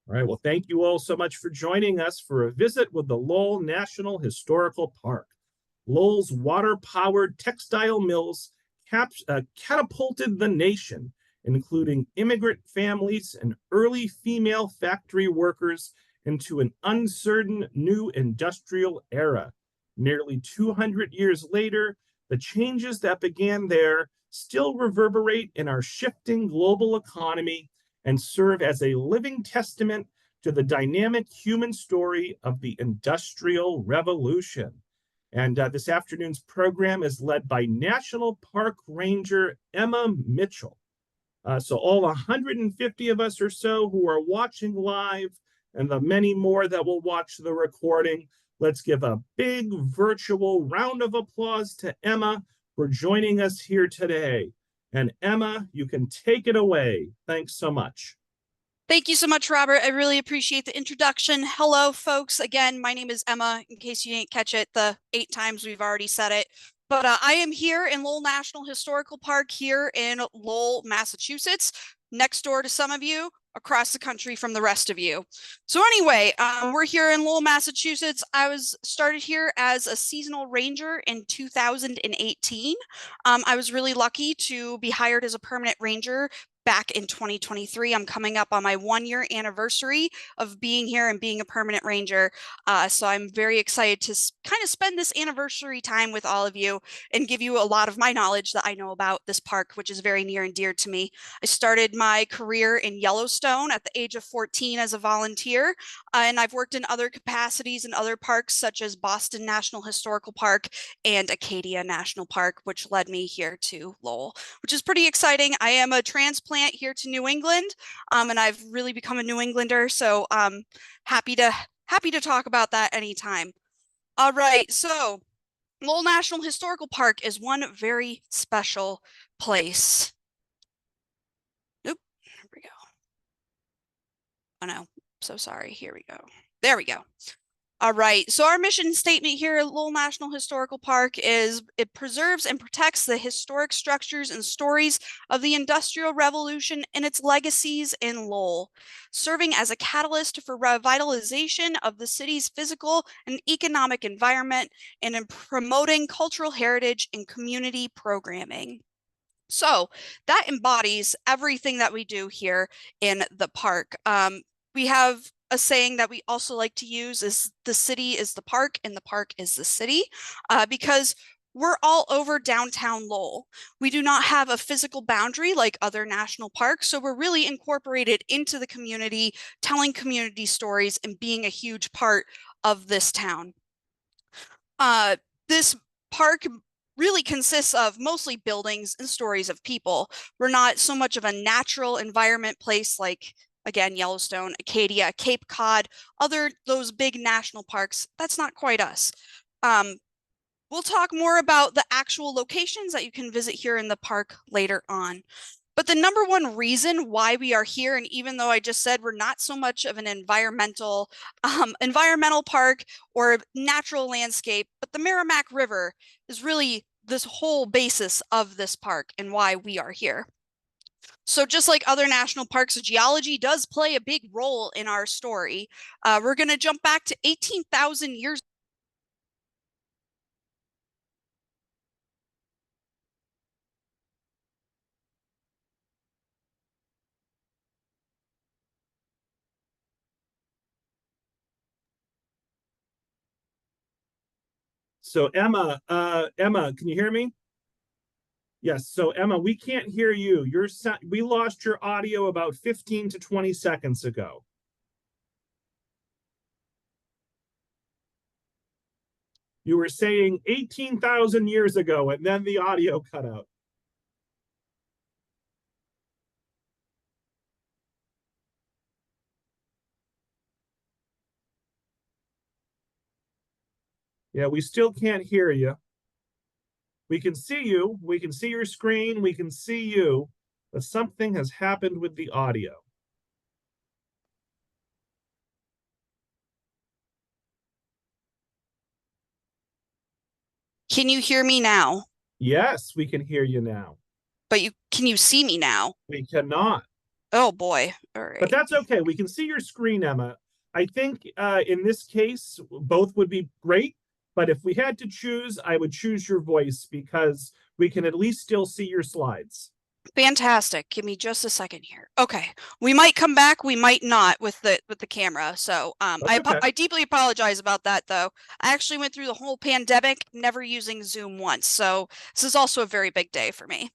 All right, well, thank you all so much for joining us for a visit with the Lowell National Historical Park. Lowell's water-powered textile mills catapulted the nation, including immigrant families and early female factory workers, into an uncertain new industrial era. Nearly 200 years later, the changes that began there still reverberate in our shifting global economy and serve as a living testament to the dynamic human story of the Industrial Revolution. And this afternoon's program is led by National Park Ranger Emma Mitchell. So all 150 of us or so who are watching live and the many more that will watch the recording, let's give a big virtual round of applause to Emma for joining us here today. And Emma, you can take it away. Thanks so much. Thank you so much, Robert. I really appreciate the introduction. Hello, folks. Again, my name is Emma, in case you didn't catch it the 8 times we've already said it. But I am here in Lowell National Historical Park here in Lowell, Massachusetts, next door to some of you, across the country from the rest of you. So anyway, we're here in Lowell, Massachusetts. I was started here as a seasonal ranger in 2018. I was really lucky to be hired as a permanent ranger back in 2023. I'm coming up on my 1-year anniversary of being here and being a permanent ranger. So I'm very excited to kind of spend this anniversary time with all of you and give you a lot of my knowledge that I know about this park, which is very near and dear to me. I started my career in Yellowstone at the age of 14 as a volunteer, and I've worked in other capacities in other parks such as Boston National Historical Park and Acadia National Park, which led me here to Lowell, which is pretty exciting. I am a transplant here to New England, and I've really become a New Englander, so I'm happy to talk about that anytime. All right, so Lowell National Historical Park is one very special place. Nope, here we go. Oh no, so sorry. Here we go. There we go. All right, so our mission statement here at Lowell National Historical Park is it preserves and protects the historic structures and stories of the Industrial Revolution and its legacies in Lowell, serving as a catalyst for revitalization of the city's physical and economic environment and in promoting cultural heritage and community programming. So that embodies everything that we do here in the park. We have a saying that we also like to use is the city is the park and the park is the city, because we're all over downtown Lowell. We do not have a physical boundary like other national parks, so we're really incorporated into the community, telling community stories and being a huge part of this town. This park really consists of mostly buildings and stories of people. We're not so much of a natural environment place like, again, Yellowstone, Acadia, Cape Cod, those big national parks. That's not quite us. We'll talk more about the actual locations that you can visit here in the park later on. But the number one reason why we are here, and even though I just said we're not so much of an environmental park or natural landscape, but the Merrimack River is really this whole basis of this park and why we are here. So just like other national parks, geology does play a big role in our story. We're going to jump back to 18,000 years. So Emma, can you hear me? Yes. So Emma, we can't hear you. We lost your audio about 15 to 20 seconds ago. You were saying 18,000 years ago, and then the audio cut out. Yeah, we still can't hear you. We can see you. We can see your screen. We can see you. But something has happened with the audio. Can you hear me now? Yes, we can hear you now. But can you see me now? We cannot. Oh boy. All But right. that's okay. We can see your screen, Emma. I think in this case, both would be great. But if we had to choose, I would choose your voice because we can at least still see your slides. Fantastic. Give me just a second here. Okay. We might come back, we might not with the camera. So That's okay. I deeply apologize about that though. I actually went through the whole pandemic never using Zoom once. So this is also a very big day for me.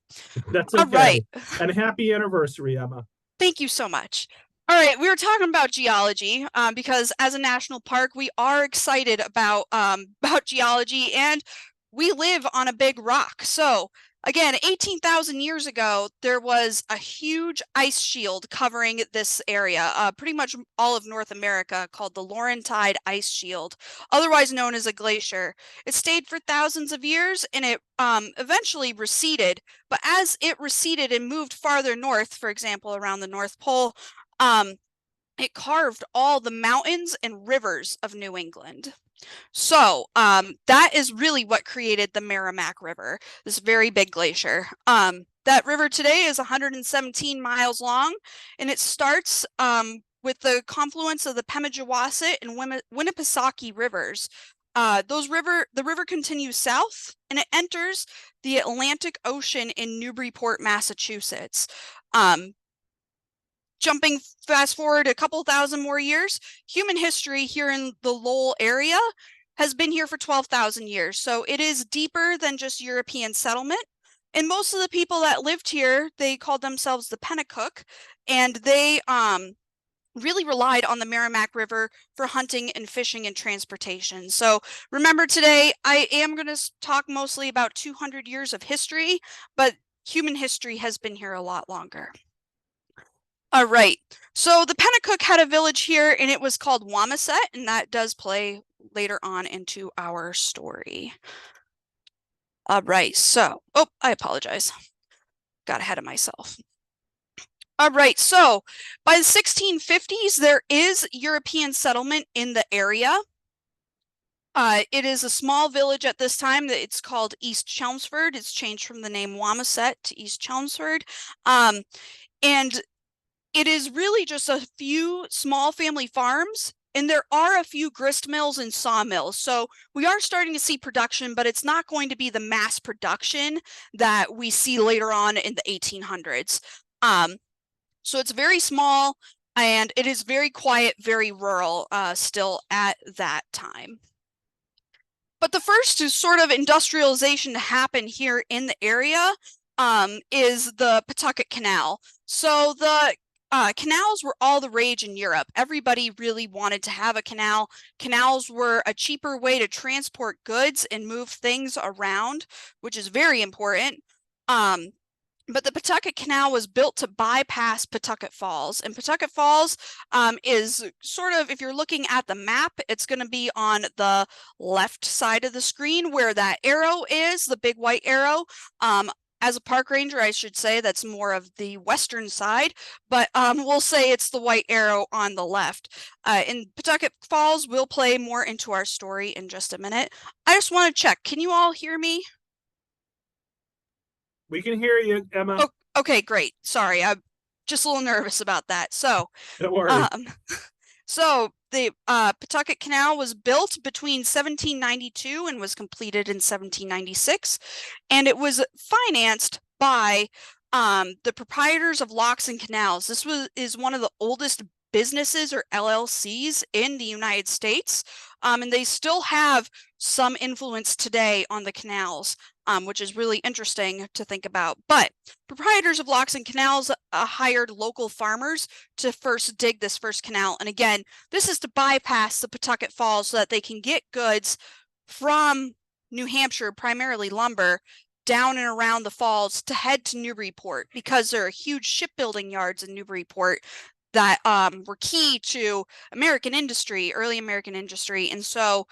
That's All right. okay. And happy anniversary, Emma. Thank you so much. All right, we were talking about geology because as a national park, we are excited about about geology, and we live on a big rock. So again, 18,000 years ago, there was a huge ice shield covering this area, pretty much all of North America, called the Laurentide Ice Shield, otherwise known as a glacier. It stayed for thousands of years, and it eventually receded. But as it receded and moved farther north, for example, around the North Pole, it carved all the mountains and rivers of New England. So that is really what created the Merrimack River, this very big glacier. That river today is 117 miles long, and it starts with the confluence of the Pemigewasset and Winnipesaukee rivers. The river continues south, and it enters the Atlantic Ocean in Newburyport, Massachusetts. Jumping fast forward a couple thousand more years, human history here in the Lowell area has been here for 12,000 years. So it is deeper than just European settlement. And most of the people that lived here, they called themselves the Pennacook, and they really relied on the Merrimack River for hunting and fishing and transportation. So remember, today I am going to talk mostly about 200 years of history, but human history has been here a lot longer. All right. So the Pennacook had a village here, and it was called Wamiset, and that does play later on into our story. All right. So, oh, I apologize. Got ahead of myself. All right. So by the 1650s, there is European settlement in the area. It is a small village at this time. That it's called East Chelmsford. It's changed from the name Wamiset to East Chelmsford. And it is really just a few small family farms, and there are a few grist mills and sawmills. So we are starting to see production, but it's not going to be the mass production that we see later on in the 1800s. So it's very small, and it is very quiet, very rural still at that time. But the first sort of industrialization to happen here in the area is the Pawtucket Canal. So the canals were all the rage in Europe. Everybody really wanted to have a canal. Canals were a cheaper way to transport goods and move things around, which is very important. But the Pawtucket Canal was built to bypass Pawtucket Falls. And Pawtucket Falls is sort of, if you're looking at the map, it's going to be on the left side of the screen where that arrow is, the big white arrow. As a park ranger, I should say that's more of the western side, but we'll say it's the white arrow on the left. And Pawtucket Falls will play more into our story in just a minute. I just want to check. Can you all hear me? We can hear you, Emma. Oh, okay, great. Sorry, I'm just a little nervous about that. So, Don't worry. the Pawtucket Canal was built between 1792 and was completed in 1796, and it was financed by the proprietors of locks and canals. This is one of the oldest businesses or LLCs in the United States, and they still have some influence today on the canals, which is really interesting to think about. But proprietors of locks and canals hired local farmers to first dig this first canal. And again, this is to bypass the Pawtucket Falls so that they can get goods from New Hampshire, primarily lumber, down and around the falls to head to Newburyport, because there are huge shipbuilding yards in Newburyport that were key to American industry, early American industry. And so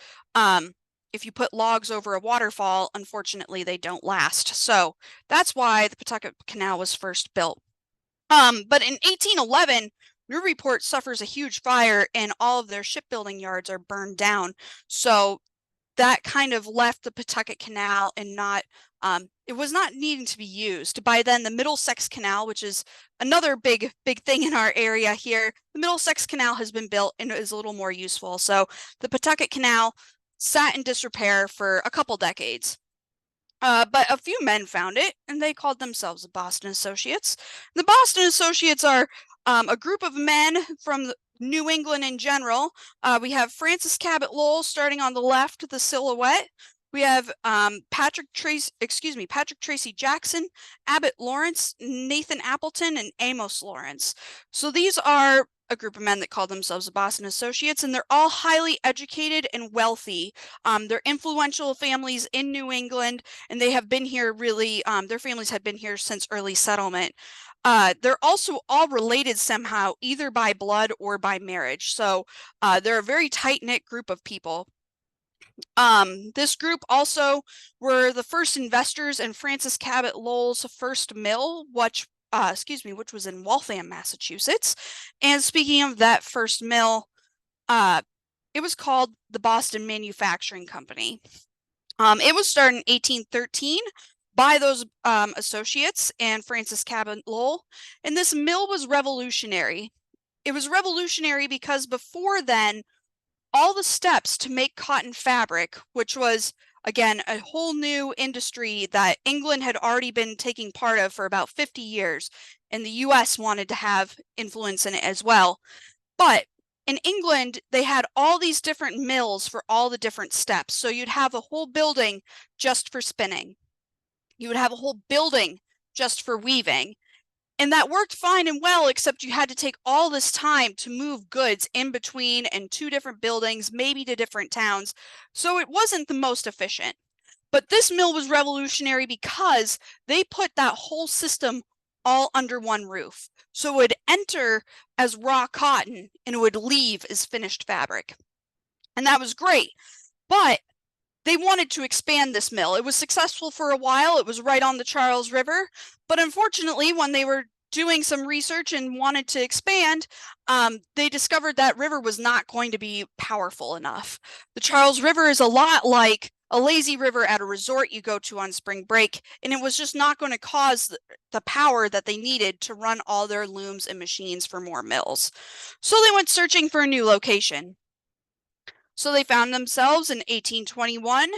if you put logs over a waterfall, unfortunately, they don't last. So that's why the Pawtucket Canal was first built. But in 1811, Newburyport suffers a huge fire, and all of their shipbuilding yards are burned down. So that kind of left the Pawtucket Canal and not, it was not needing to be used. By then, the Middlesex Canal, which is another big thing in our area here, the Middlesex Canal has been built and is a little more useful. So the Pawtucket Canal sat in disrepair for a couple decades. But a few men found it, and they called themselves the Boston Associates. The Boston Associates are a group of men from New England in general. We have Francis Cabot Lowell starting on the left, the silhouette. We have Patrick Tracy Jackson, Abbott Lawrence, Nathan Appleton, and Amos Lawrence. So these are a group of men that call themselves the Boston Associates, and they're all highly educated and wealthy. They're influential families in New England, and they have been here really, their families had been here since early settlement. They're also all related somehow, either by blood or by marriage. So they're a very tight-knit group of people. This group also were the first investors in Francis Cabot Lowell's first mill, which was in Waltham, Massachusetts. And speaking of that first mill, it was called the Boston Manufacturing Company. It was started in 1813 by those associates and Francis Cabot Lowell, and this mill was revolutionary. It was revolutionary because before then, all the steps to make cotton fabric, which was, again, a whole new industry that England had already been taking part of for about 50 years, and the US wanted to have influence in it as well. But in England, they had all these different mills for all the different steps. So you'd have a whole building just for spinning. You would have a whole building just for weaving. And that worked fine and well, except you had to take all this time to move goods in between and two different buildings, maybe to different towns. So it wasn't the most efficient. But this mill was revolutionary because they put that whole system all under one roof. So it would enter as raw cotton and it would leave as finished fabric. And that was great. But they wanted to expand this mill. It was successful for a while. It was right on the Charles River. But unfortunately, when they were doing some research and wanted to expand, they discovered that river was not going to be powerful enough. The Charles River is a lot like a lazy river at a resort you go to on spring break, and it was just not going to cause the power that they needed to run all their looms and machines for more mills. So they went searching for a new location. So they found themselves in 1821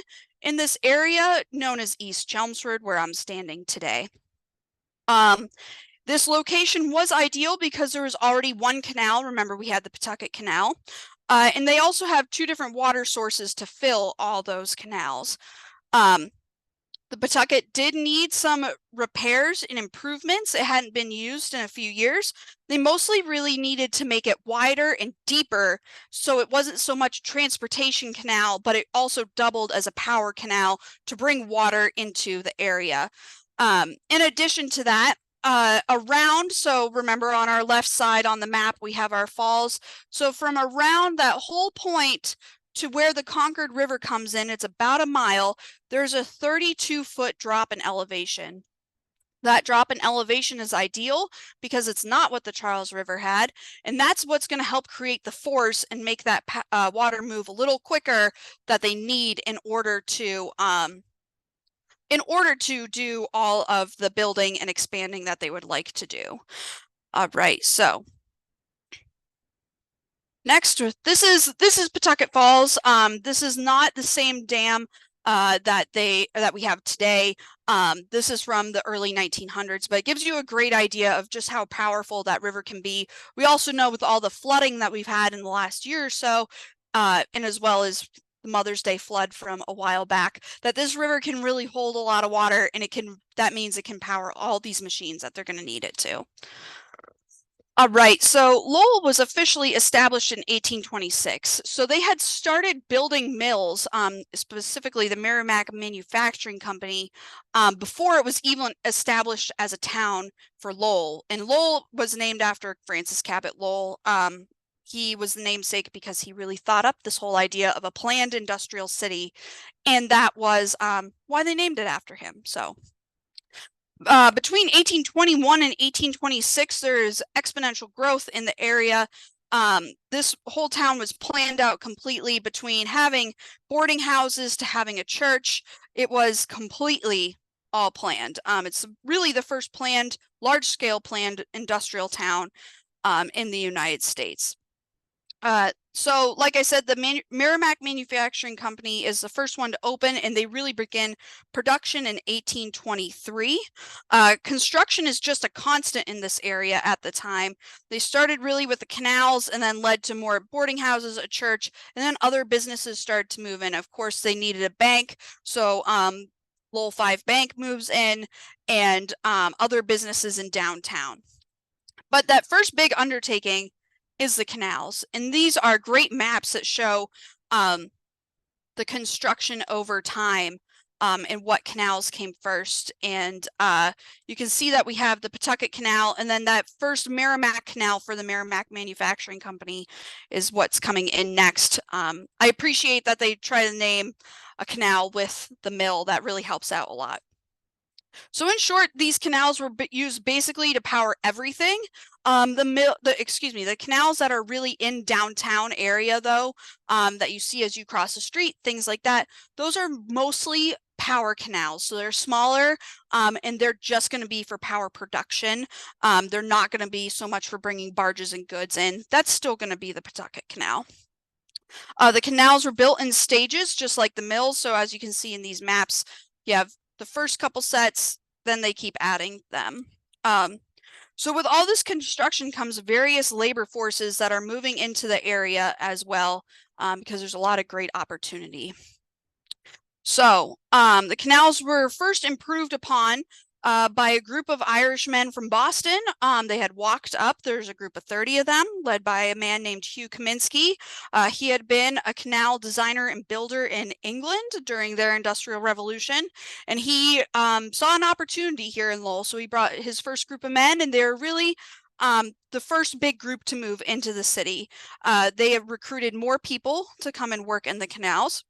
in this area known as East Chelmsford, where I'm standing today. This location was ideal because there was already one canal. Remember, we had the Pawtucket Canal. And they also have two different water sources to fill all those canals. The Pawtucket did need some repairs and improvements. It hadn't been used in a few years. They mostly really needed to make it wider and deeper, so it wasn't so much a transportation canal, but it also doubled as a power canal to bring water into the area. In addition to that, so remember on our left side on the map, we have our falls. So from around that whole point to where the Concord River comes in, it's about a mile, there's a 32-foot drop in elevation. That drop in elevation is ideal because it's not what the Charles River had, and that's what's going to help create the force and make that water move a little quicker that they need in order to do all of the building and expanding that they would like to do. All right, so next, this is Pawtucket Falls. This is not the same dam that we have today. This is from the early 1900s, but it gives you a great idea of just how powerful that river can be. We also know with all the flooding that we've had in the last year or so, and as well as the Mother's Day flood from a while back, that this river can really hold a lot of water, and that means it can power all these machines that they're going to need it to. All right, so Lowell was officially established in 1826. So they had started building mills, specifically the Merrimack Manufacturing Company, before it was even established as a town for Lowell. And Lowell was named after Francis Cabot Lowell. He was the namesake because he really thought up this whole idea of a planned industrial city, and that was why they named it after him. So between 1821 and 1826, there is exponential growth in the area. This whole town was planned out completely between having boarding houses to having a church. It was completely all planned. It's really the first planned, large-scale planned industrial town in the United States. So like I said, the Merrimack Manufacturing Company is the first one to open, and they really begin production in 1823. Construction is just a constant in this area at the time. They started really with the canals and then led to more boarding houses, a church, and then other businesses started to move in. Of course, they needed a bank, so Lowell 5 Bank moves in, and other businesses in downtown. But that first big undertaking is the canals. And these are great maps that show the construction over time and what canals came first. And you can see that we have the Pawtucket Canal, and then that first Merrimack Canal for the Merrimack Manufacturing Company is what's coming in next. I appreciate that they try to name a canal with the mill. That really helps out a lot. So in short, these canals were used basically to power everything. The canals that are really in downtown area though, that you see as you cross the street, things like that, those are mostly power canals. So they're smaller, and they're just going to be for power production. They're not going to be so much for bringing barges and goods in. That's still going to be the Pawtucket Canal. The canals were built in stages, just like the mills. So as you can see in these maps, you have the first couple sets, then they keep adding them. So with all this construction comes various labor forces that are moving into the area as well, because there's a lot of great opportunity. So the canals were first improved upon by a group of Irishmen from Boston. They had walked up. There's a group of 30 of them, led by a man named Hugh Kaminsky. He had been a canal designer and builder in England during their Industrial Revolution, and he saw an opportunity here in Lowell. So he brought his first group of men, and they're really the first big group to move into the city. They have recruited more people to come and work in the canals.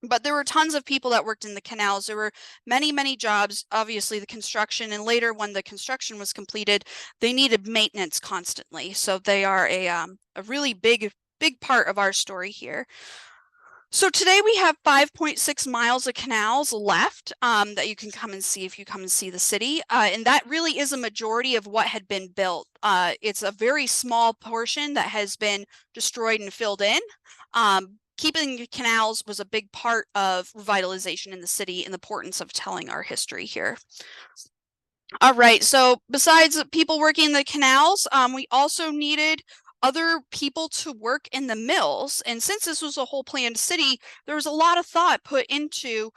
But there were tons of people that worked in the canals. There were many, many jobs, obviously the construction, and later when the construction was completed, they needed maintenance constantly. So they are a really big part of our story here. So today we have 5.6 miles of canals left that you can come and see if you come and see the city. And that really is a majority of what had been built. It's a very small portion that has been destroyed and filled in. Keeping canals was a big part of revitalization in the city and the importance of telling our history here. All right, so besides people working in the canals, we also needed other people to work in the mills. And since this was a whole planned city, there was a lot of thought put into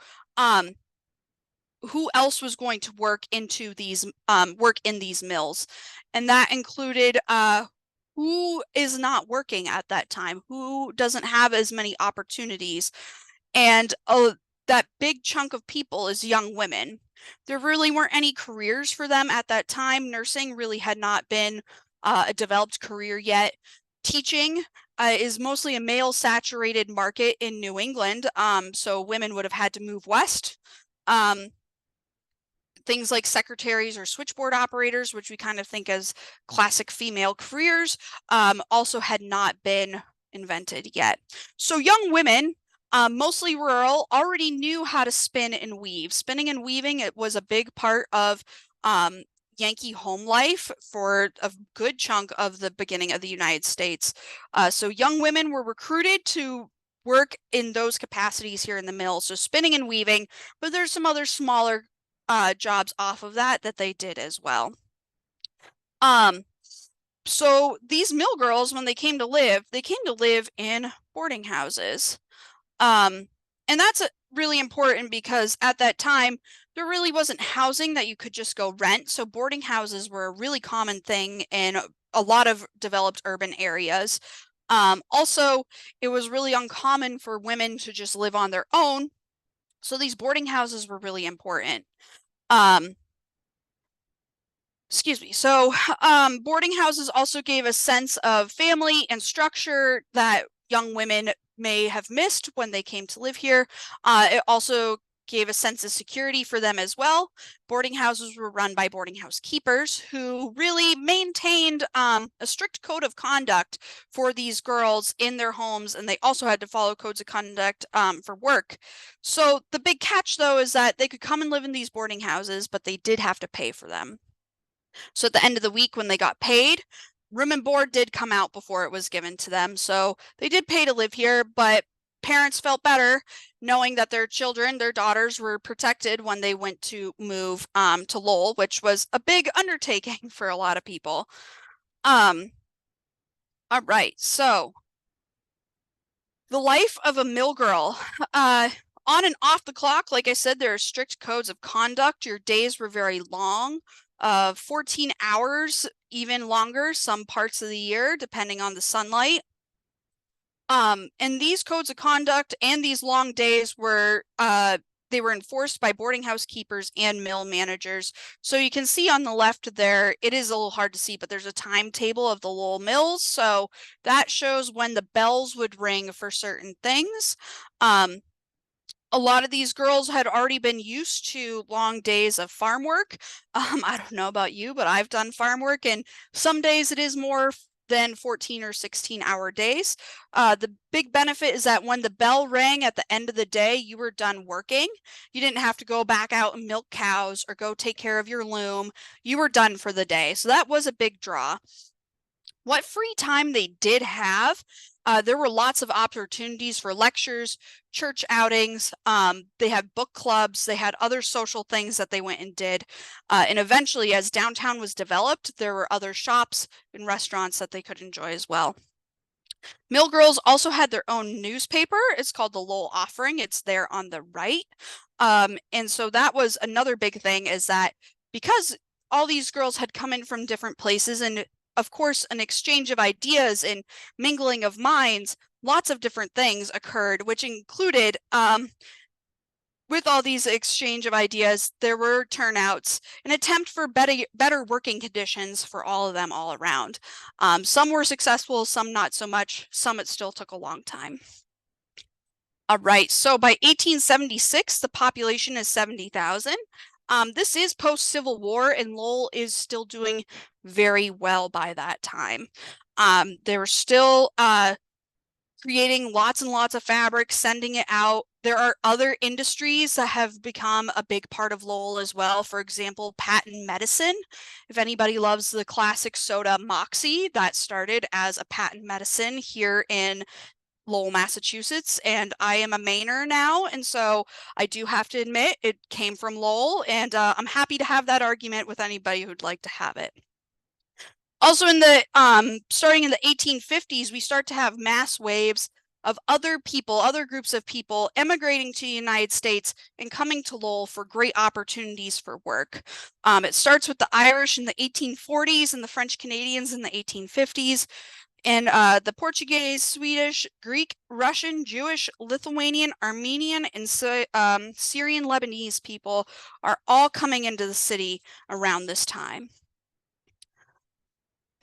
who else was going to work into these work in these mills. And that included who is not working at that time, who doesn't have as many opportunities. And that big chunk of people is young women. There really weren't any careers for them at that time. Nursing really had not been a developed career yet. Teaching is mostly a male-saturated market in New England, so women would have had to move west. Things like secretaries or switchboard operators, which we kind of think as classic female careers, also had not been invented yet. So young women, mostly rural, already knew how to spin and weave. Spinning and weaving, it was a big part of Yankee home life for a good chunk of the beginning of the United States. So young women were recruited to work in those capacities here in the mill. So spinning and weaving, but there's some other smaller jobs off of that they did as well. So these mill girls, when they came to live in boarding houses. And that's really important because at that time, there really wasn't housing that you could just go rent. So boarding houses were a really common thing in a lot of developed urban areas. Also, it was really uncommon for women to just live on their own. So these boarding houses were really important. Excuse me. So boarding houses also gave a sense of family and structure that young women may have missed when they came to live here. It also gave a sense of security for them as well. Boarding houses were run by boarding house keepers who really maintained a strict code of conduct for these girls in their homes, and they also had to follow codes of conduct for work. So the big catch, though, is that they could come and live in these boarding houses, but they did have to pay for them. So at the end of the week when they got paid, room and board did come out before it was given to them. So they did pay to live here, but parents felt better knowing that their children, their daughters, were protected when they went to move to Lowell, which was a big undertaking for a lot of people. All right, so the life of a mill girl. On and off the clock, like I said, there are strict codes of conduct. Your days were very long, 14 hours, even longer, some parts of the year, depending on the sunlight. And these codes of conduct and these long days were they were enforced by boarding house keepers and mill managers. So you can see on the left there, it is a little hard to see, but there's a timetable of the Lowell mills. So that shows when the bells would ring for certain things. A lot of these girls had already been used to long days of farm work. I don't know about you, but I've done farm work, and some days it is more than 14 or 16-hour days. The big benefit is that when the bell rang at the end of the day, you were done working. You didn't have to go back out and milk cows or go take care of your loom. You were done for the day. So that was a big draw. What free time they did have, there were lots of opportunities for lectures, church outings. They had book clubs. They had other social things that they went and did. And eventually, as downtown was developed, there were other shops and restaurants that they could enjoy as well. Mill girls also had their own newspaper. It's called the Lowell Offering. It's there on the right. And so that was another big thing, is that because all these girls had come in from different places, and of course, an exchange of ideas and mingling of minds, lots of different things occurred, which included, with all these exchange of ideas, there were turnouts, an attempt for better working conditions for all of them all around. Some were successful, some not so much, some it still took a long time. All right, so by 1876, the population is 70,000. This is post-Civil War, and Lowell is still doing very well by that time. They were still creating lots and lots of fabric, sending it out. There are other industries that have become a big part of Lowell as well. For example, patent medicine. If anybody loves the classic soda Moxie, that started as a patent medicine here in Lowell, Massachusetts, and I am a Mainer now, and so I do have to admit it came from Lowell, and I'm happy to have that argument with anybody who'd like to have it. Also, in the starting in the 1850s, we start to have mass waves of other people, other groups of people emigrating to the United States and coming to Lowell for great opportunities for work. It starts with the Irish in the 1840s and the French Canadians in the 1850s. And the Portuguese, Swedish, Greek, Russian, Jewish, Lithuanian, Armenian, and Syrian Lebanese people are all coming into the city around this time.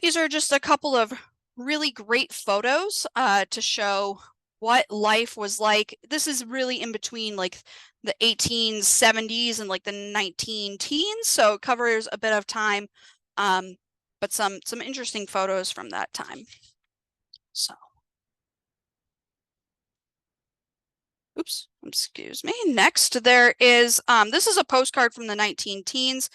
These are just a couple of really great photos to show what life was like. This is really in between like the 1870s and like the 19 teens, so it covers a bit of time. But some interesting photos from that time. So, oops, excuse me. Next, there is, this is a postcard from the 19 teens.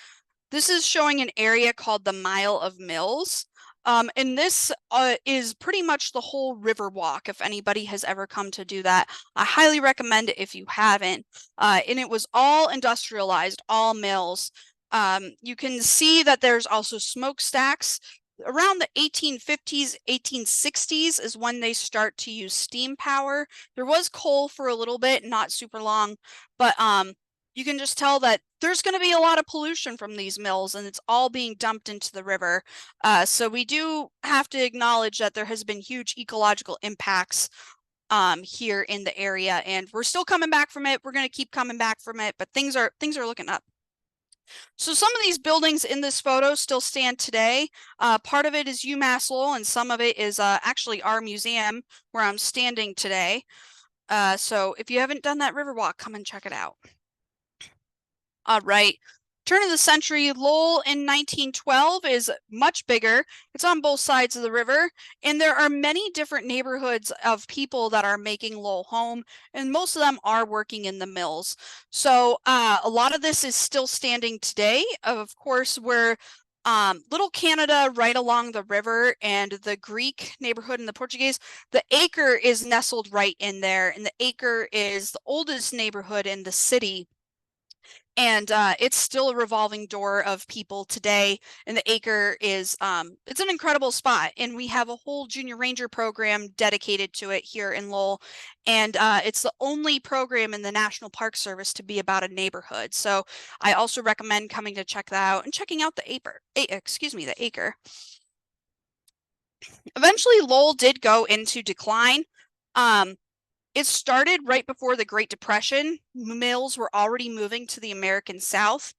This is showing an area called the Mile of Mills. And this is pretty much the whole river walk. If anybody has ever come to do that, I highly recommend it if you haven't. And it was all industrialized, all mills. You can see that there's also smokestacks. Around the 1850s, 1860s is when they start to use steam power. There was coal for a little bit, not super long, but you can just tell that there's going to be a lot of pollution from these mills, and it's all being dumped into the river. So we do have to acknowledge that there has been huge ecological impacts here in the area, and we're still coming back from it. We're going to keep coming back from it, but things are looking up. So some of these buildings in this photo still stand today. Part of it is UMass Lowell, and some of it is actually our museum where I'm standing today. So if you haven't done that river walk, come and check it out. All right. Turn of the century, Lowell in 1912 is much bigger. It's on both sides of the river, and there are many different neighborhoods of people that are making Lowell home, and most of them are working in the mills. So a lot of this is still standing today. Of course, we're Little Canada right along the river, and the Greek neighborhood and the Portuguese, the Acre is nestled right in there, and the Acre is the oldest neighborhood in the city. And it's still a revolving door of people today. And the Acre is it's an incredible spot, and we have a whole junior ranger program dedicated to it here in Lowell. And it's the only program in the National Park Service to be about a neighborhood. So I also recommend coming to check that out and checking out the the Acre. Eventually, Lowell did go into decline. It started right before the Great Depression. Mills were already moving to the American South.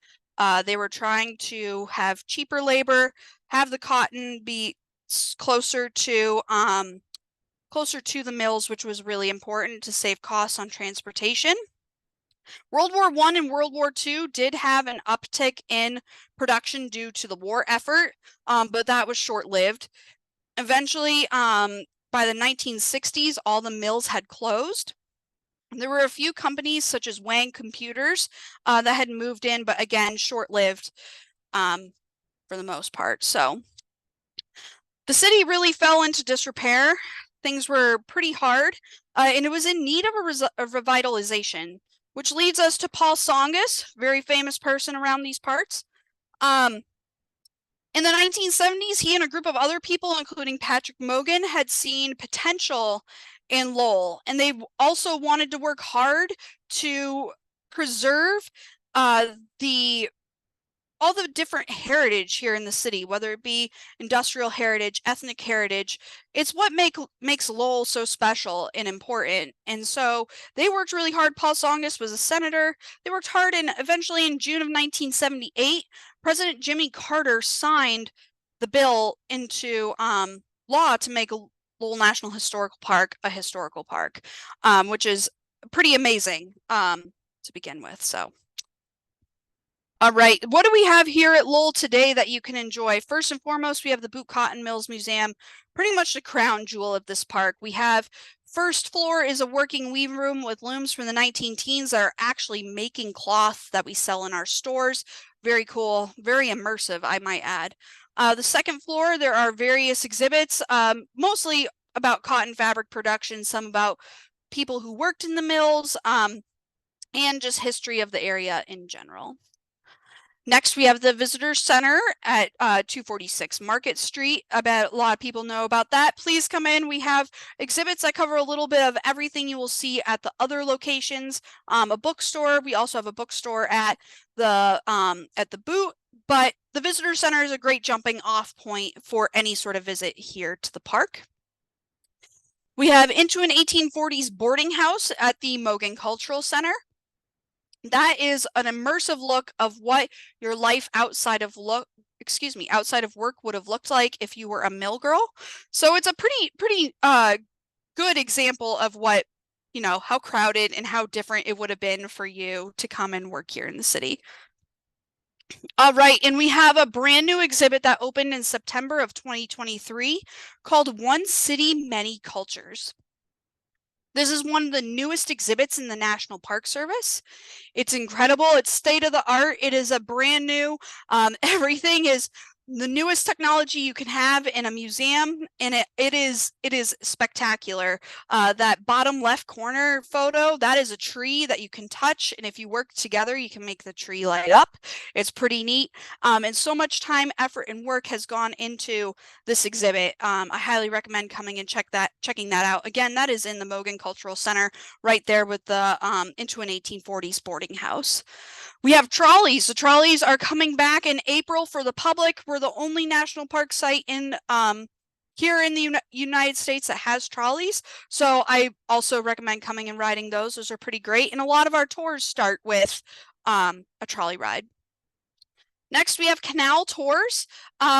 They were trying to have cheaper labor, have the cotton be closer to the mills, which was really important to save costs on transportation. World War I and World War II did have an uptick in production due to the war effort, but that was short-lived. Eventually, by the 1960s, all the mills had closed. There were a few companies such as Wang Computers that had moved in, but again, short-lived for the most part. So the city really fell into disrepair. Things were pretty hard, and it was in need of a revitalization, which leads us to Paul Tsongas, very famous person around these parts. In the 1970s, he and a group of other people, including Patrick Mogan, had seen potential in Lowell, and they also wanted to work hard to preserve all the different heritage here in the city, whether it be industrial heritage, ethnic heritage. It's what makes Lowell so special and important. And so they worked really hard. Paul Tsongas was a senator. They worked hard, and eventually in June of 1978, President Jimmy Carter signed the bill into law to make Lowell National Historical Park a historical park, which is pretty amazing to begin with. So. All right, what do we have here at Lowell today that you can enjoy? First and foremost, we have the Boot Cotton Mills Museum, pretty much the crown jewel of this park. We have first floor is a working weave room with looms from the 19-teens that are actually making cloth that we sell in our stores. Very cool, very immersive, I might add. The second floor, there are various exhibits, mostly about cotton fabric production, some about people who worked in the mills, and just history of the area in general. Next, we have the Visitor Center at 246 Market Street. I bet a lot of people know about that. Please come in. We have exhibits that cover a little bit of everything you will see at the other locations. A bookstore. We also have a bookstore at the Boot, but the Visitor Center is a great jumping off point for any sort of visit here to the park. We have Into an 1840s boarding house at the Mogan Cultural Center. That is an immersive look of what your life outside of work would have looked like if you were a mill girl. So it's a pretty good example of what, how crowded and how different it would have been for you to come and work here in the city. All right, and we have a brand new exhibit that opened in September of 2023 called One City, Many Cultures. This is one of the newest exhibits in the National Park Service. It's incredible. It's state of the art. It is a brand new, everything is the newest technology you can have in a museum, and it is spectacular. That bottom left corner photo, that is a tree that you can touch, and if you work together, you can make the tree light up. It's pretty neat, and so much time, effort, and work has gone into this exhibit. I highly recommend coming and checking that out. Again, that is in the Mogan Cultural Center, right there with the Into an 1840s boarding house. We have trolleys. The trolleys are coming back in April for the public. We're the only national park site in here in the United States that has trolleys. So I also recommend coming and riding those. Those are pretty great. And a lot of our tours start with a trolley ride. Next, we have canal tours.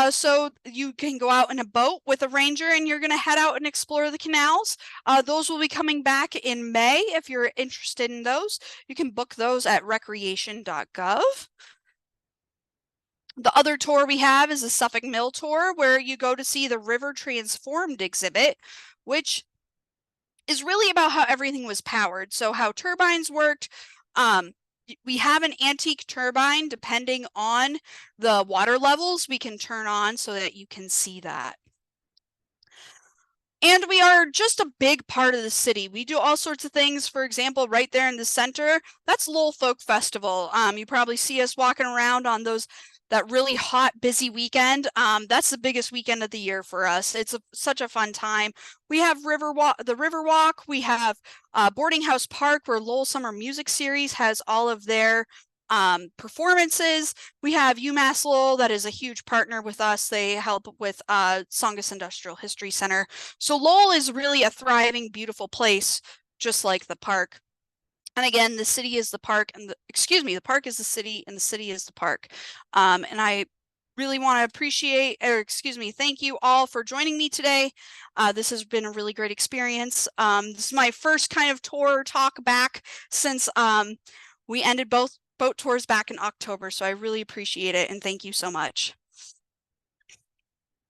So you can go out in a boat with a ranger and you're going to head out and explore the canals. Those will be coming back in May. If you're interested in those, you can book those at recreation.gov. The other tour we have is the Suffolk Mill tour, where you go to see the River Transformed exhibit, which is really about how everything was powered. So how turbines worked. We have an antique turbine. Depending on the water levels, we can turn on so that you can see that. And we are just a big part of the city. We do all sorts of things. For example, right there in the center, that's Lowell Folk Festival. You probably see us walking around on that really hot, busy weekend. That's the biggest weekend of the year for us. It's such a fun time. We have the Riverwalk. We have Boarding House Park, where Lowell Summer Music Series has all of their performances. We have UMass Lowell, that is a huge partner with us. They help with Songus Industrial History Center. So Lowell is really a thriving, beautiful place, just like the park. And again, the city is the park, and the park is the city, and the city is the park. And I really want to thank you all for joining me today. This has been a really great experience. This is my first kind of tour talk back since we ended both boat tours back in October. So I really appreciate it, and thank you so much.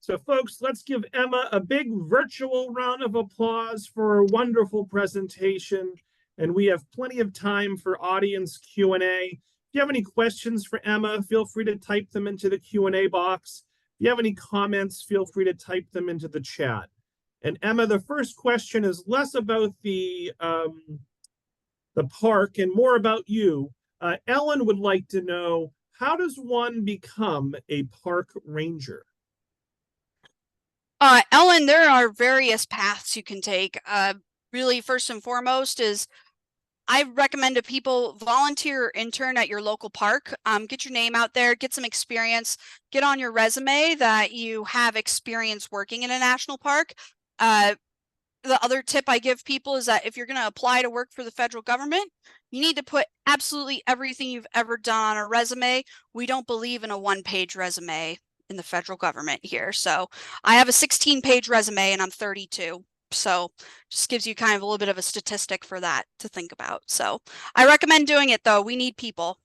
So folks, let's give Emma a big virtual round of applause for a wonderful presentation. And we have plenty of time for audience Q&A. If you have any questions for Emma, feel free to type them into the Q&A box. If you have any comments, feel free to type them into the chat. And Emma, the first question is less about the park and more about you. Ellen would like to know, how does one become a park ranger? Ellen, there are various paths you can take. Really, first and foremost is I recommend to people volunteer or intern at your local park. Get your name out there, get some experience, get on your resume that you have experience working in a national park. The other tip I give people is that if you're going to apply to work for the federal government, you need to put absolutely everything you've ever done on a resume. We don't believe in a one-page resume in the federal government here. So I have a 16-page resume and I'm 32. So just gives you kind of a little bit of a statistic for that to think about. So I recommend doing it, though. We need people.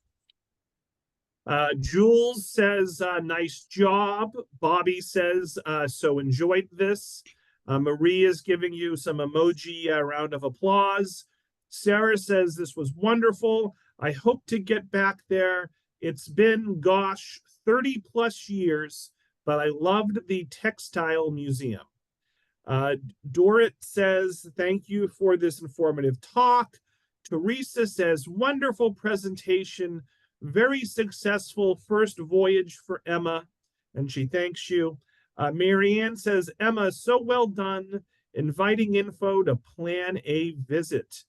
Jules says, nice job. Bobby says, so enjoyed this. Marie is giving you some emoji round of applause. Sarah says, this was wonderful. I hope to get back there. It's been, gosh, 30 plus years, but I loved the textile museum. Dorit says, thank you for this informative talk. Teresa says, wonderful presentation, very successful first voyage for Emma, and she thanks you. Marianne says, Emma, so well done, inviting info to plan a visit.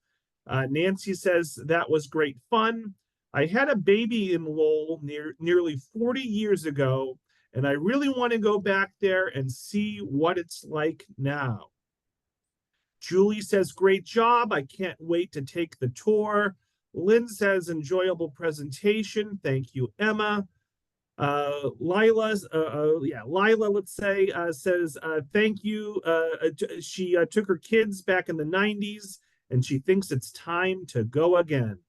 Nancy says, that was great fun. I had a baby in Lowell nearly 40 years ago, and I really want to go back there and see what it's like now. Julie says, great job. I can't wait to take the tour. Lynn says, enjoyable presentation. Thank you, Emma. Lila, let's say, says, thank you. She took her kids back in the 90s, and she thinks it's time to go again.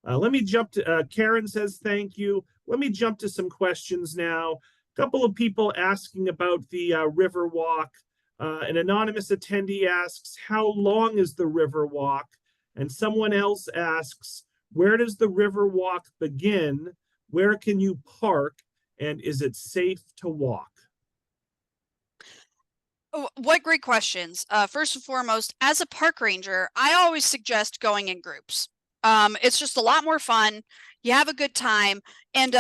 Let me jump to, Karen says, thank you. Let me jump to some questions now. Couple of people asking about the river walk. An anonymous attendee asks, how long is the river walk? And someone else asks, where does the river walk begin? Where can you park? And is it safe to walk? Oh, what great questions. First and foremost, as a park ranger, I always suggest going in groups. It's just a lot more fun. You have a good time, and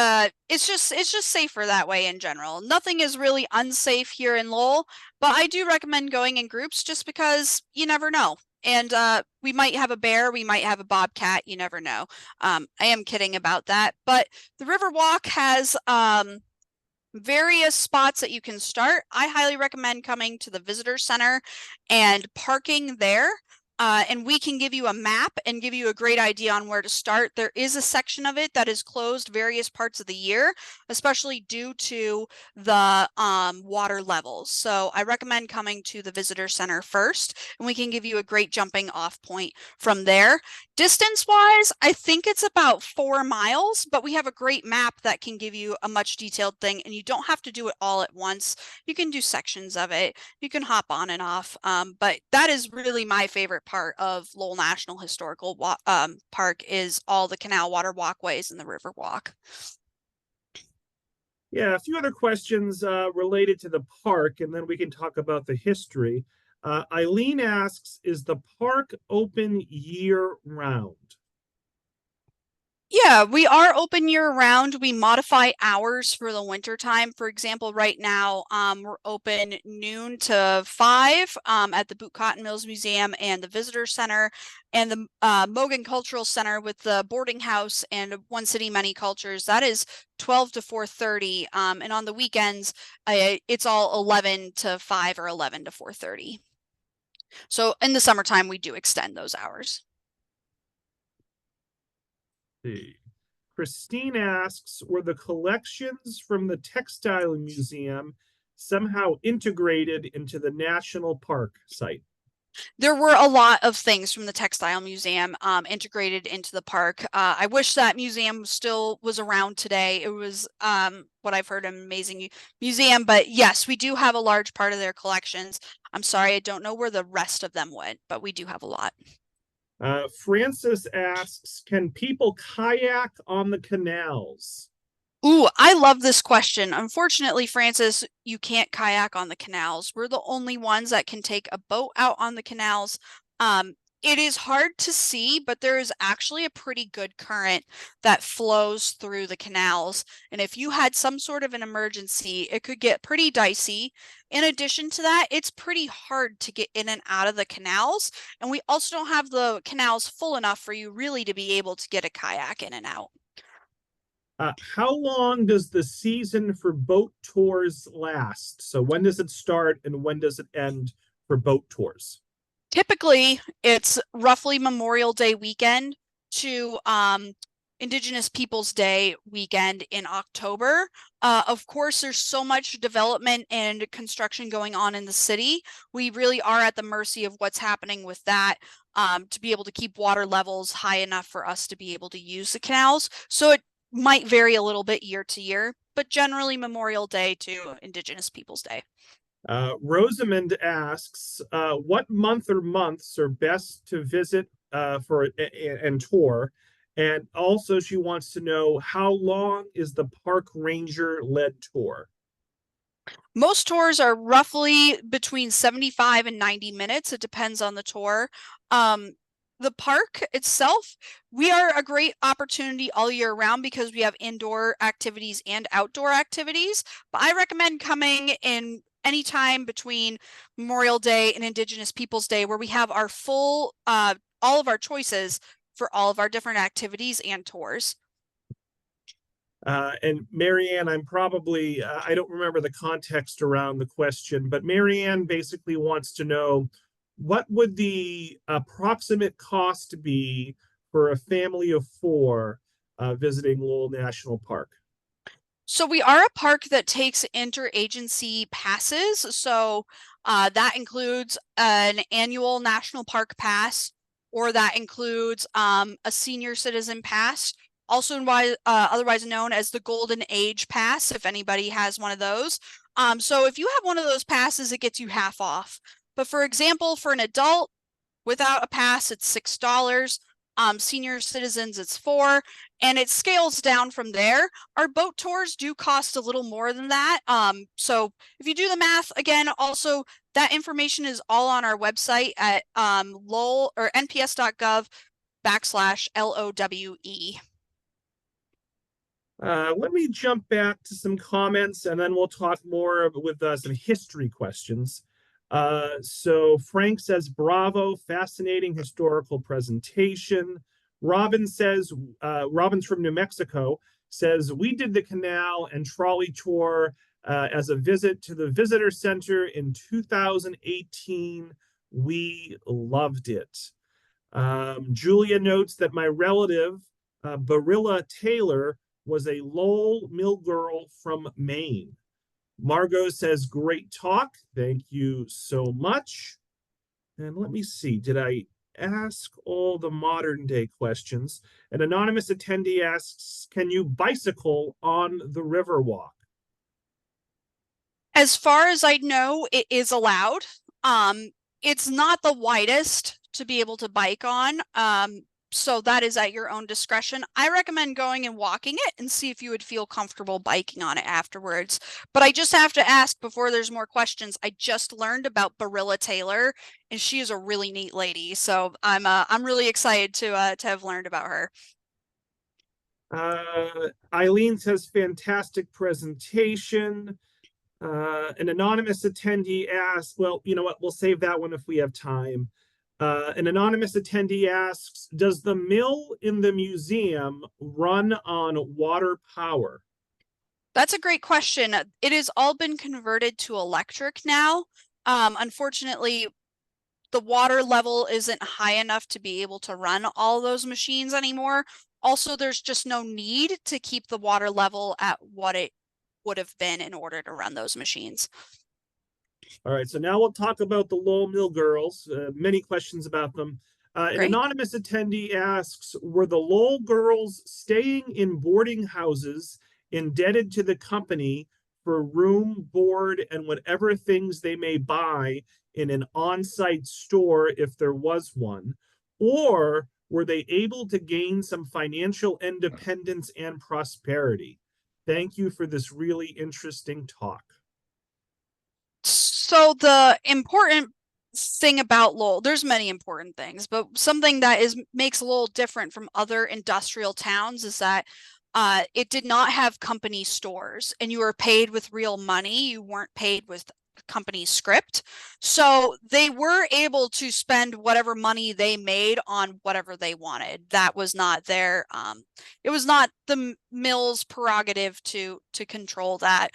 it's just safer that way in general. Nothing is really unsafe here in Lowell, but I do recommend going in groups just because you never know. And we might have a bear, we might have a bobcat, you never know. I am kidding about that, but the Riverwalk has various spots that you can start. I highly recommend coming to the visitor center and parking there. and we can give you a map and give you a great idea on where to start. There is a section of it that is closed various parts of the year, especially due to the water levels. So I recommend coming to the visitor center first, and we can give you a great jumping off point from there. Distance wise, I think it's about 4 miles, but we have a great map that can give you a much detailed thing, and you don't have to do it all at once. You can do sections of it. You can hop on and off. But that is really my favorite part of Lowell National Historical Park is all the canal water walkways and the river walk. Yeah, a few other questions related to the park, and then we can talk about the history. Eileen asks, is the park open year-round? Yeah, we are open year round. We modify hours for the winter time. For example, right now, we're open noon to 5 at the Boot Cotton Mills Museum and the Visitor Center, and the Mogan Cultural Center with the boarding house and One City Many Cultures. That is 12 to 4:30, and on the weekends, it's all 11 to 5 or 11 to 4:30. So in the summertime, we do extend those hours. Christine asks, were the collections from the Textile Museum somehow integrated into the National Park site? There were a lot of things from the Textile Museum integrated into the park. I wish that museum still was around today. It was what I've heard, an amazing museum, but yes, we do have a large part of their collections. I'm sorry, I don't know where the rest of them went, but we do have a lot. Francis asks, can people kayak on the canals? Ooh, I love this question. Unfortunately, Francis, you can't kayak on the canals. We're the only ones that can take a boat out on the canals. It is hard to see, but there is actually a pretty good current that flows through the canals. And if you had some sort of an emergency, it could get pretty dicey. In addition to that, it's pretty hard to get in and out of the canals. And we also don't have the canals full enough for you really to be able to get a kayak in and out. How long does the season for boat tours last? So when does it start and when does it end for boat tours? Typically, it's roughly Memorial Day weekend to Indigenous Peoples Day weekend in October. Of course, there's so much development and construction going on in the city. We really are at the mercy of what's happening with that to be able to keep water levels high enough for us to be able to use the canals. So it might vary a little bit year to year, but generally Memorial Day to Indigenous Peoples Day. Rosamond asks, what month or months are best to visit and tour? And also she wants to know, how long is the park ranger led tour? Most tours are roughly between 75 and 90 minutes. It depends on the tour. The park itself, we are a great opportunity all year round because we have indoor activities and outdoor activities. But I recommend coming in anytime between Memorial Day and Indigenous Peoples Day, where we have our full, all of our choices for all of our different activities and tours. And Marianne, I don't remember the context around the question, but Marianne basically wants to know, what would the approximate cost be for a family of 4 visiting Lowell National Park? So we are a park that takes interagency passes. So that includes an annual national park pass, or that includes a senior citizen pass, also otherwise known as the Golden Age Pass, if anybody has one of those. So if you have one of those passes, it gets you half off. But for example, for an adult without a pass, it's $6. Senior citizens, it's $4, and it scales down from there. Our boat tours do cost a little more than that. So if you do the math, again, also that information is all on our website at Lowell or nps.gov/LOWE. Let me jump back to some comments and then we'll talk more with some history questions. So Frank says, bravo, fascinating historical presentation. Robin says, Robin's from New Mexico, says, we did the canal and trolley tour as a visit to the visitor center in 2018 We loved it. Julia notes that my relative, Barilla Taylor, was a Lowell mill girl from Maine. Margot says, great talk. Thank you so much. And let me see, did I ask all the modern day questions? An anonymous attendee asks, can you bicycle on the Riverwalk? As far as I know, it is allowed. It's not the widest to be able to bike on. So that is at your own discretion. I recommend going and walking it and see if you would feel comfortable biking on it afterwards. But I just have to ask before there's more questions. I just learned about Barilla Taylor, and she is a really neat lady. So I'm really excited to have learned about her. Eileen says, fantastic presentation. An anonymous attendee asks, well, you know what? We'll save that one if we have time. An anonymous attendee asks, does the mill in the museum run on water power? That's a great question. It has all been converted to electric now. Unfortunately, the water level isn't high enough to be able to run all those machines anymore. Also, there's just no need to keep the water level at what it would have been in order to run those machines. All right, so now we'll talk about the Lowell Mill girls. Many questions about them. An Great. anonymous attendee asks, were the Lowell girls staying in boarding houses indebted to the company for room, board, and whatever things they may buy in an on-site store if there was one? Or were they able to gain some financial independence and prosperity? Thank you for this really interesting talk. So the important thing about Lowell, there's many important things, but something that makes Lowell different from other industrial towns is that it did not have company stores, and you were paid with real money. You weren't paid with company script. So they were able to spend whatever money they made on whatever they wanted. That was not their it was not the mill's prerogative to control that.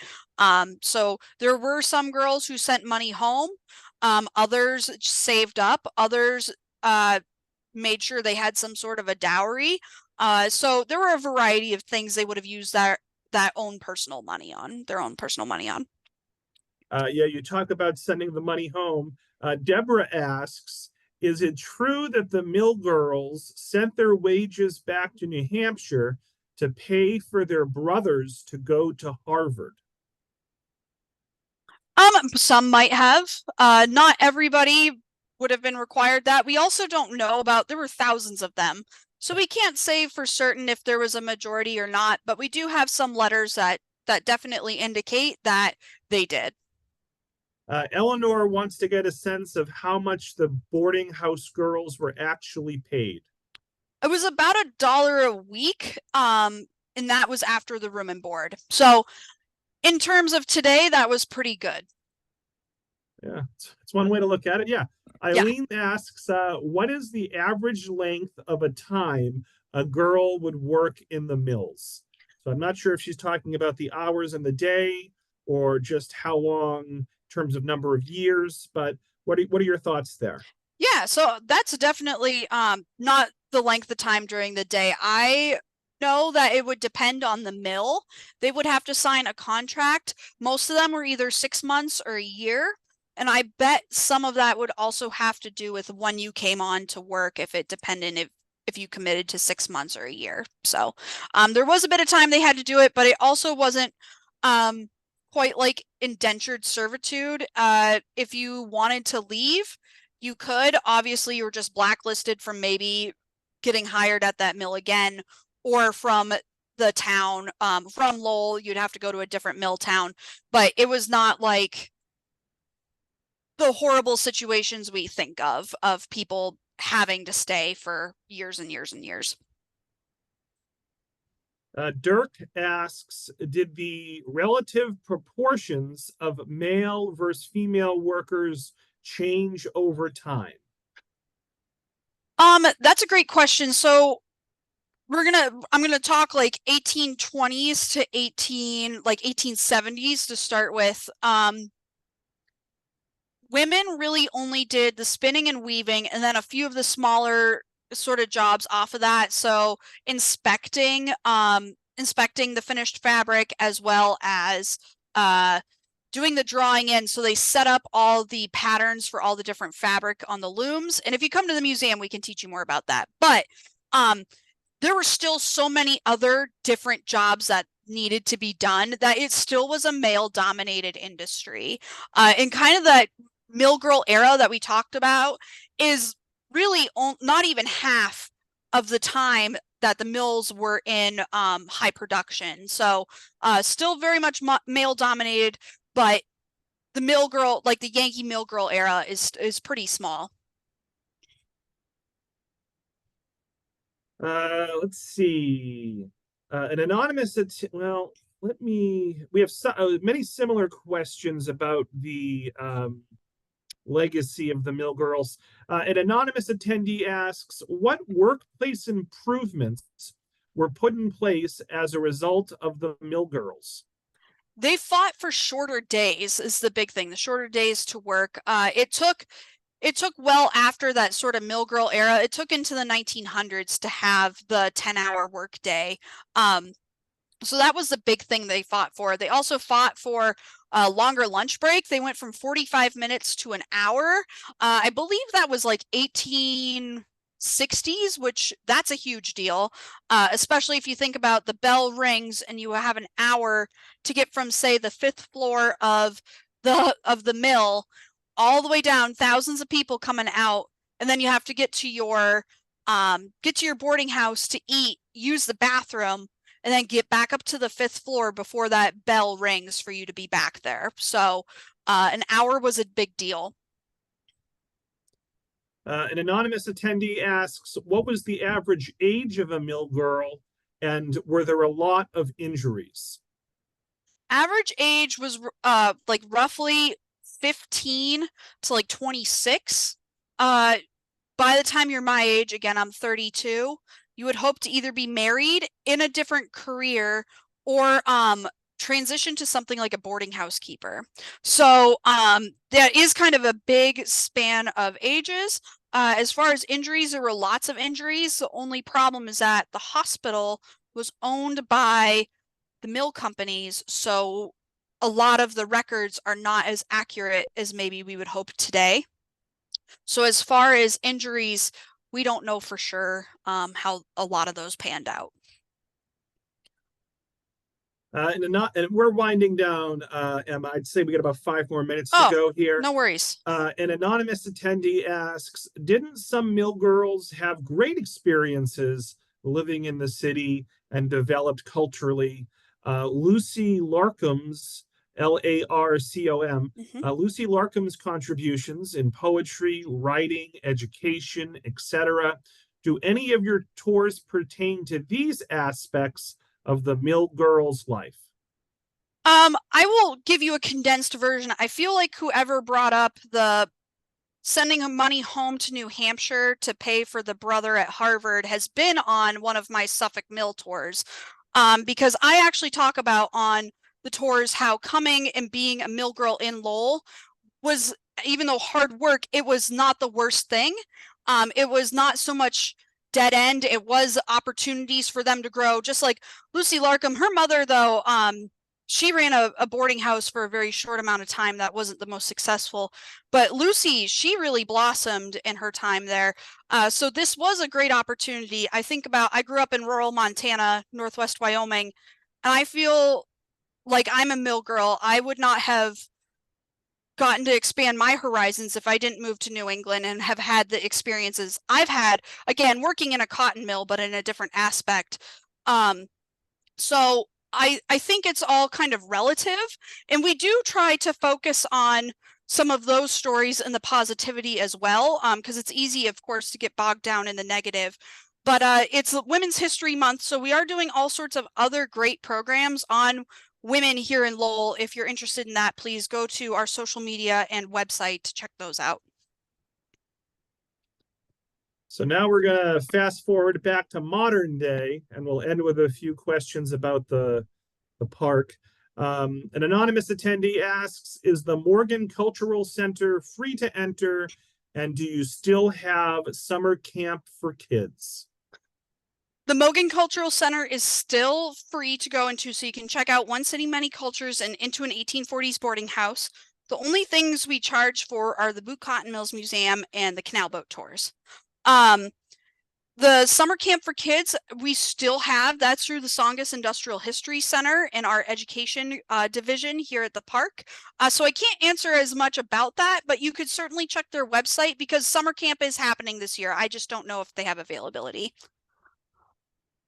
So there were some girls who sent money home. Others saved up. Others made sure they had some sort of a dowry. So there were a variety of things they would have used that own personal money on, their own personal money on. Yeah, you talk about sending the money home. Deborah asks, is it true that the mill girls sent their wages back to New Hampshire to pay for their brothers to go to Harvard? Some might have. Not everybody would have been required that. We also don't know about, there were thousands of them. So we can't say for certain if there was a majority or not, but we do have some letters that definitely indicate that they did. Eleanor wants to get a sense of how much the boarding house girls were actually paid. It was about $1 a week, and that was after the room and board. So in terms of today, that was pretty good. Yeah, it's one way to look at it. Yeah. Eileen asks, what is the average length of a time a girl would work in the mills? So I'm not sure if she's talking about the hours in the day or just how long in terms of number of years, but what are your thoughts there? Yeah, so that's definitely not the length of time during the day. I know that it would depend on the mill. They would have to sign a contract. Most of them were either 6 months or a year. And I bet some of that would also have to do with when you came on to work, if it depended if you committed to 6 months or a year. So there was a bit of time they had to do it, but it also wasn't quite like indentured servitude. If you wanted to leave, you could. Obviously, you were just blacklisted from maybe getting hired at that mill again, or from the town. From Lowell, you'd have to go to a different mill town, but it was not like the horrible situations we think of people having to stay for years and years and years. Dirk asks, did the relative proportions of male versus female workers change over time? That's a great question. So I'm gonna talk like 1820s to 1870s to start with. women really only did the spinning and weaving, and then a few of the smaller sort of jobs off of that. So inspecting the finished fabric, as well as doing the drawing in. So they set up all the patterns for all the different fabric on the looms. And if you come to the museum, we can teach you more about that. But there were still so many other different jobs that needed to be done that it still was a male dominated industry. And kind of that mill girl era that we talked about is really not even half of the time that the mills were in high production. So still very much male dominated, but the mill girl, like the Yankee mill girl era, is pretty small. Let's see. An anonymous, well, we have many similar questions about the legacy of the mill girls. An anonymous attendee asks, what workplace improvements were put in place as a result of the mill girls? They fought for shorter days is the big thing, the shorter days to work. It took well after that sort of mill girl era. It took into the 1900s to have the 10-hour work day. So that was the big thing they fought for. They also fought for a longer lunch break. They went from 45 minutes to an hour. I believe that was like 1860s, which that's a huge deal, especially if you think about the bell rings and you have an hour to get from, say, the fifth floor of the mill all the way down, thousands of people coming out, and then you have to get to your boarding house to eat, use the bathroom, and then get back up to the fifth floor before that bell rings for you to be back there. So an hour was a big deal. An anonymous attendee asks, what was the average age of a mill girl, and were there a lot of injuries? Average age was like roughly 15 to like 26. By the time you're my age, again, I'm 32, you would hope to either be married, in a different career, or transition to something like a boarding house keeper. So that is kind of a big span of ages. As far as injuries, there were lots of injuries. The only problem is that the hospital was owned by the mill companies, so a lot of the records are not as accurate as maybe we would hope today. So as far as injuries, we don't know for sure how a lot of those panned out. And we're winding down, Emma. I'd say we got about 5 more minutes to go here. No worries. An anonymous attendee asks, didn't some mill girls have great experiences living in the city and developed culturally? Lucy Larcom's, Larcom, Lucy Larcom's contributions in poetry, writing, education, etc. Do any of your tours pertain to these aspects of the mill girl's life? I will give you a condensed version. I feel like whoever brought up the sending money home to New Hampshire to pay for the brother at Harvard has been on one of my Suffolk Mill tours. Because I actually talk about on the tours how coming and being a mill girl in Lowell was, even though hard work, it was not the worst thing. It was not so much dead end. It was opportunities for them to grow. Just like Lucy Larcom, her mother, though, she ran a boarding house for a very short amount of time. That wasn't the most successful, but Lucy, she really blossomed in her time there. So this was a great opportunity. I grew up in rural Montana, Northwest Wyoming, and I feel like I'm a mill girl. I would not have gotten to expand my horizons if I didn't move to New England and have had the experiences I've had, again, working in a cotton mill, but in a different aspect. So I think it's all kind of relative, and we do try to focus on some of those stories and the positivity as well, because it's easy, of course, to get bogged down in the negative. But it's Women's History Month, so we are doing all sorts of other great programs on women here in Lowell. If you're interested in that, please go to our social media and website to check those out. So now we're going to fast forward back to modern day, and we'll end with a few questions about the park. An anonymous attendee asks, is the Morgan Cultural Center free to enter? And do you still have summer camp for kids? The Mogan Cultural Center is still free to go into, so you can check out One City, Many Cultures and Into an 1840s Boarding House. The only things we charge for are the Boot Cotton Mills Museum and the canal boat tours. The summer camp for kids, we still have, that's through the Songus Industrial History Center and our education division here at the park. So I can't answer as much about that, but you could certainly check their website because summer camp is happening this year. I just don't know if they have availability.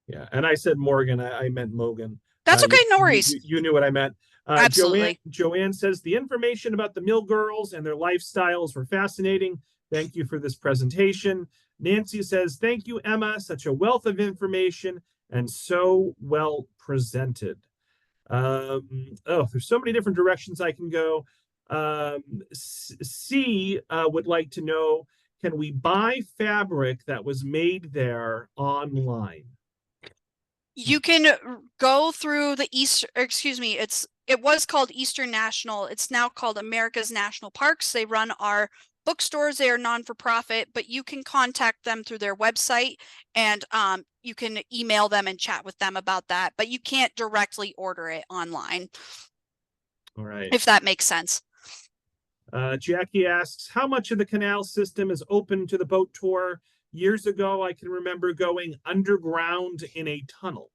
Yeah, and I said Morgan, I meant Mogan. That's okay, no worries. You knew what I meant. Absolutely. Joanne says the information about the mill girls and their lifestyles were fascinating. Thank you for this presentation. Nancy says, thank you, Emma. Such a wealth of information and so well presented. There's so many different directions I can go. C would like to know, can we buy fabric that was made there online? You can go through the it was called Eastern National. It's now called America's National Parks. They run our bookstores. They are non-for-profit, but you can contact them through their website and you can email them and chat with them about that, but you can't directly order it online. All right. If that makes sense. Jackie asks, how much of the canal system is open to the boat tour? Years ago, I can remember going underground in a tunnel.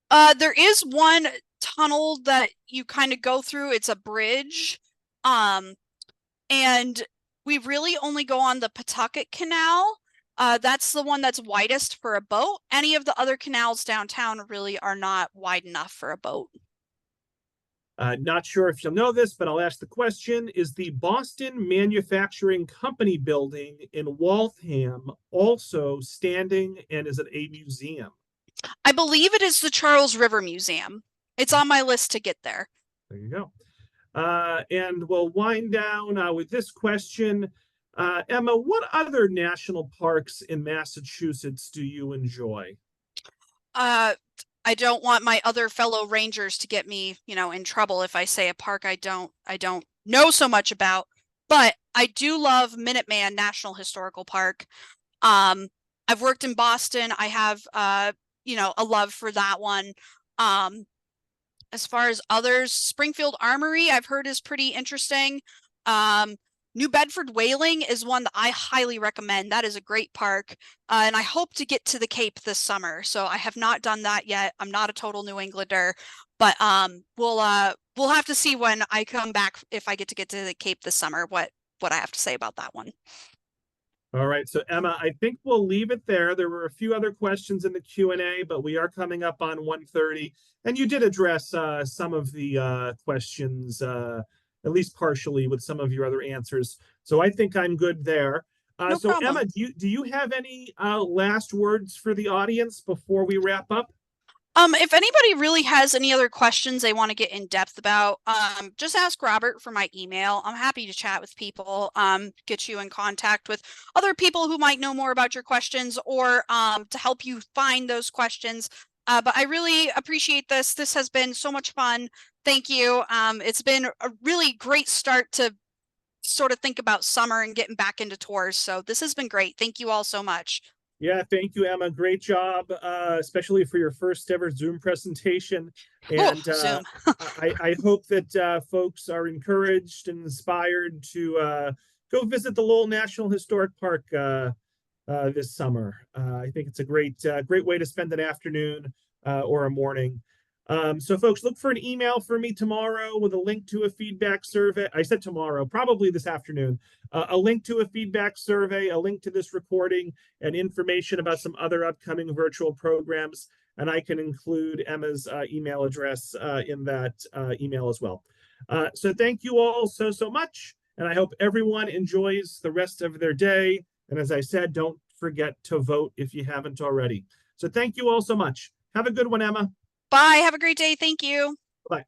There is one tunnel that you kind of go through. It's a bridge. And we really only go on the Pawtucket Canal. That's the one that's widest for a boat. Any of the other canals downtown really are not wide enough for a boat. Not sure if you'll know this, but I'll ask the question. Is the Boston Manufacturing Company building in Waltham also standing, and is it a museum? I believe it is the Charles River Museum. It's on my list to get there. There you go. And we'll wind down with this question. Emma, what other national parks in Massachusetts do you enjoy? I don't want my other fellow rangers to get me, in trouble if I say a park I don't know so much about, but I do love Minuteman National Historical Park. I've worked in Boston. I have, a love for that one. As far as others, Springfield Armory, I've heard is pretty interesting. New Bedford Whaling is one that I highly recommend. That is a great park. And I hope to get to the Cape this summer. So I have not done that yet. I'm not a total New Englander, but we'll have to see when I come back if I get to the Cape this summer, what I have to say about that one. All right. So Emma, I think we'll leave it there. There were a few other questions in the Q&A, but we are coming up on 1:30. And you did address some of the questions, at least partially, with some of your other answers. So I think I'm good there. No so problem. Emma, do you have any last words for the audience before we wrap up? If anybody really has any other questions they want to get in depth about, just ask Robert for my email. I'm happy to chat with people, get you in contact with other people who might know more about your questions or to help you find those questions. But I really appreciate this. This has been so much fun. Thank you. It's been a really great start to sort of think about summer and getting back into tours. So this has been great. Thank you all so much. Yeah, thank you, Emma. Great job, especially for your first ever Zoom presentation. And Zoom. I hope that folks are encouraged and inspired to go visit the Lowell National Historic Park this summer. I think it's a great way to spend an afternoon or a morning. So folks, look for an email from me tomorrow with a link to a feedback survey. I said tomorrow, probably this afternoon, a link to a feedback survey, a link to this recording, and information about some other upcoming virtual programs. And I can include Emma's email address in that email as well. So thank you all so much. And I hope everyone enjoys the rest of their day. And as I said, don't forget to vote if you haven't already. So thank you all so much. Have a good one, Emma. Bye. Have a great day. Thank you. Bye.